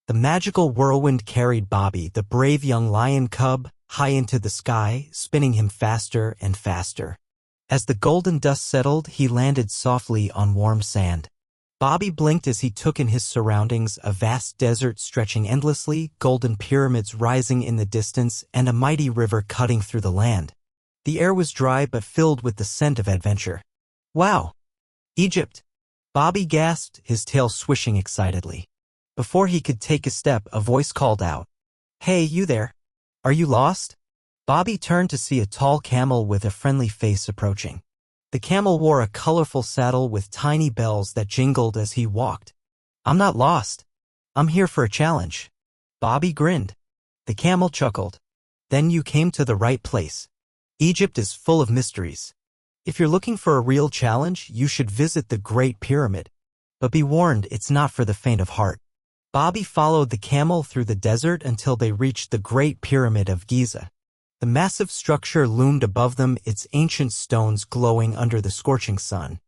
The magical whirlwind carried Bobby, the brave young lion cub, high into the sky, spinning him faster and faster. As the golden dust settled, he landed softly on warm sand. Bobby blinked as he took in his surroundings, a vast desert stretching endlessly, golden pyramids rising in the distance, and a mighty river cutting through the land. The air was dry but filled with the scent of adventure. Wow! Egypt! Bobby gasped, his tail swishing excitedly. Before he could take a step, a voice called out, "Hey, you there! Are you lost?" Bobby turned to see a tall camel with a friendly face approaching. The camel wore a colorful saddle with tiny bells that jingled as he walked. "I'm not lost. I'm here for a challenge." Bobby grinned. The camel chuckled. "Then you came to the right place. Egypt is full of mysteries. If you're looking for a real challenge, you should visit the Great Pyramid. But be warned, it's not for the faint of heart." Bobby followed the camel through the desert until they reached the Great Pyramid of Giza. The massive structure loomed above them, its ancient stones glowing under the scorching sun.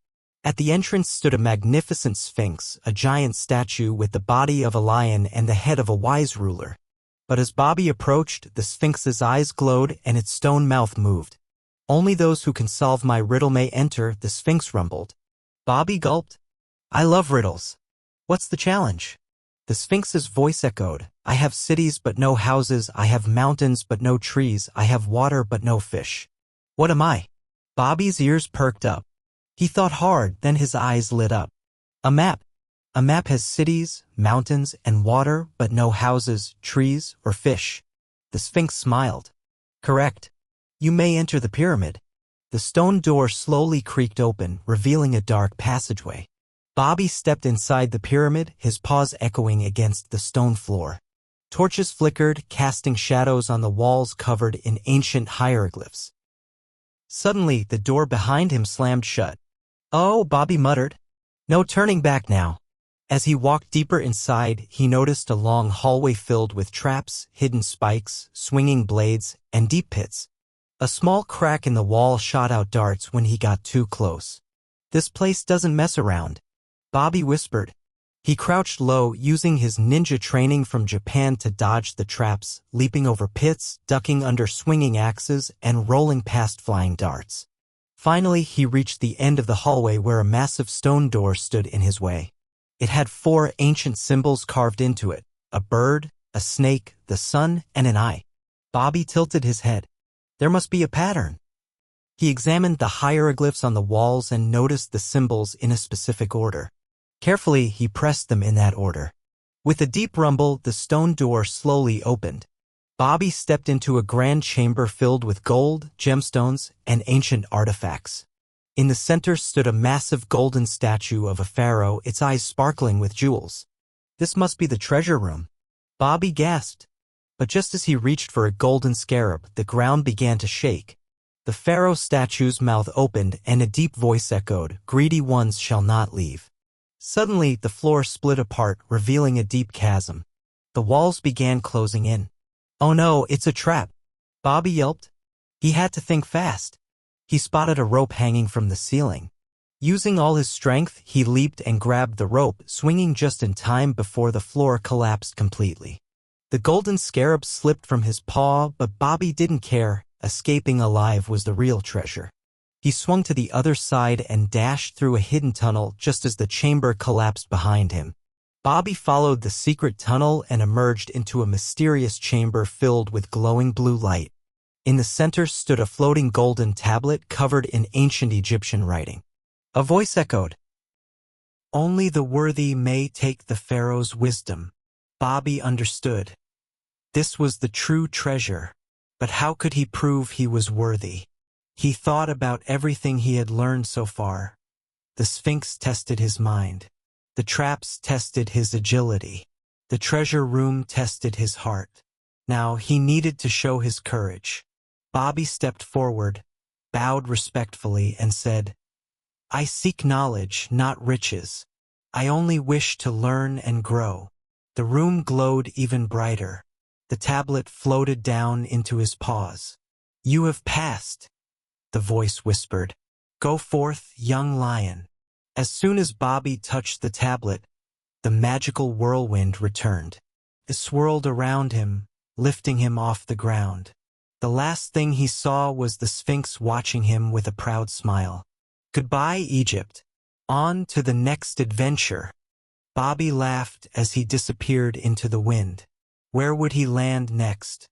At the entrance stood a magnificent sphinx, a giant statue with the body of a lion and the head of a wise ruler. But as Bobby approached, the sphinx's eyes glowed and its stone mouth moved. "Only those who can solve my riddle may enter," the sphinx rumbled. Bobby gulped. "I love riddles. What's the challenge?" The sphinx's voice echoed. "I have cities but no houses, I have mountains but no trees, I have water but no fish. What am I?" Bobby's ears perked up. He thought hard, then his eyes lit up. "A map. A map has cities, mountains, and water, but no houses, trees, or fish." The sphinx smiled. "Correct. You may enter the pyramid." The stone door slowly creaked open, revealing a dark passageway. Bobby stepped inside the pyramid, his paws echoing against the stone floor. Torches flickered, casting shadows on the walls covered in ancient hieroglyphs. Suddenly, the door behind him slammed shut. "Oh," Bobby muttered. "No turning back now." As he walked deeper inside, he noticed a long hallway filled with traps, hidden spikes, swinging blades, and deep pits. A small crack in the wall shot out darts when he got too close. "This place doesn't mess around," Bobby whispered. He crouched low, using his ninja training from Japan to dodge the traps, leaping over pits, ducking under swinging axes, and rolling past flying darts. Finally, he reached the end of the hallway where a massive stone door stood in his way. It had 4 ancient symbols carved into it: a bird, a snake, the sun, and an eye. Bobby tilted his head. There must be a pattern. He examined the hieroglyphs on the walls and noticed the symbols in a specific order. Carefully, he pressed them in that order. With a deep rumble, the stone door slowly opened. Bobby stepped into a grand chamber filled with gold, gemstones, and ancient artifacts. In the center stood a massive golden statue of a pharaoh, its eyes sparkling with jewels. "This must be the treasure room," Bobby gasped. But just as he reached for a golden scarab, the ground began to shake. The pharaoh statue's mouth opened and a deep voice echoed, "Greedy ones shall not leave." Suddenly, the floor split apart, revealing a deep chasm. The walls began closing in. "Oh no, it's a trap," Bobby yelped. He had to think fast. He spotted a rope hanging from the ceiling. Using all his strength, he leaped and grabbed the rope, swinging just in time before the floor collapsed completely. The golden scarab slipped from his paw, but Bobby didn't care. Escaping alive was the real treasure. He swung to the other side and dashed through a hidden tunnel just as the chamber collapsed behind him. Bobby followed the secret tunnel and emerged into a mysterious chamber filled with glowing blue light. In the center stood a floating golden tablet covered in ancient Egyptian writing. A voice echoed, "Only the worthy may take the pharaoh's wisdom." Bobby understood. This was the true treasure, but how could he prove he was worthy? He thought about everything he had learned so far. The Sphinx tested his mind. The traps tested his agility. The treasure room tested his heart. Now he needed to show his courage. Bobby stepped forward, bowed respectfully, and said, "I seek knowledge, not riches. I only wish to learn and grow." The room glowed even brighter. The tablet floated down into his paws. "You have passed," the voice whispered. "Go forth, young lion." As soon as Bobby touched the tablet, the magical whirlwind returned. swirled around him, lifting him off the ground. The last thing he saw was the Sphinx watching him with a proud smile. Goodbye, Egypt. On to the next adventure. Bobby laughed as he disappeared into the wind. Where would he land next?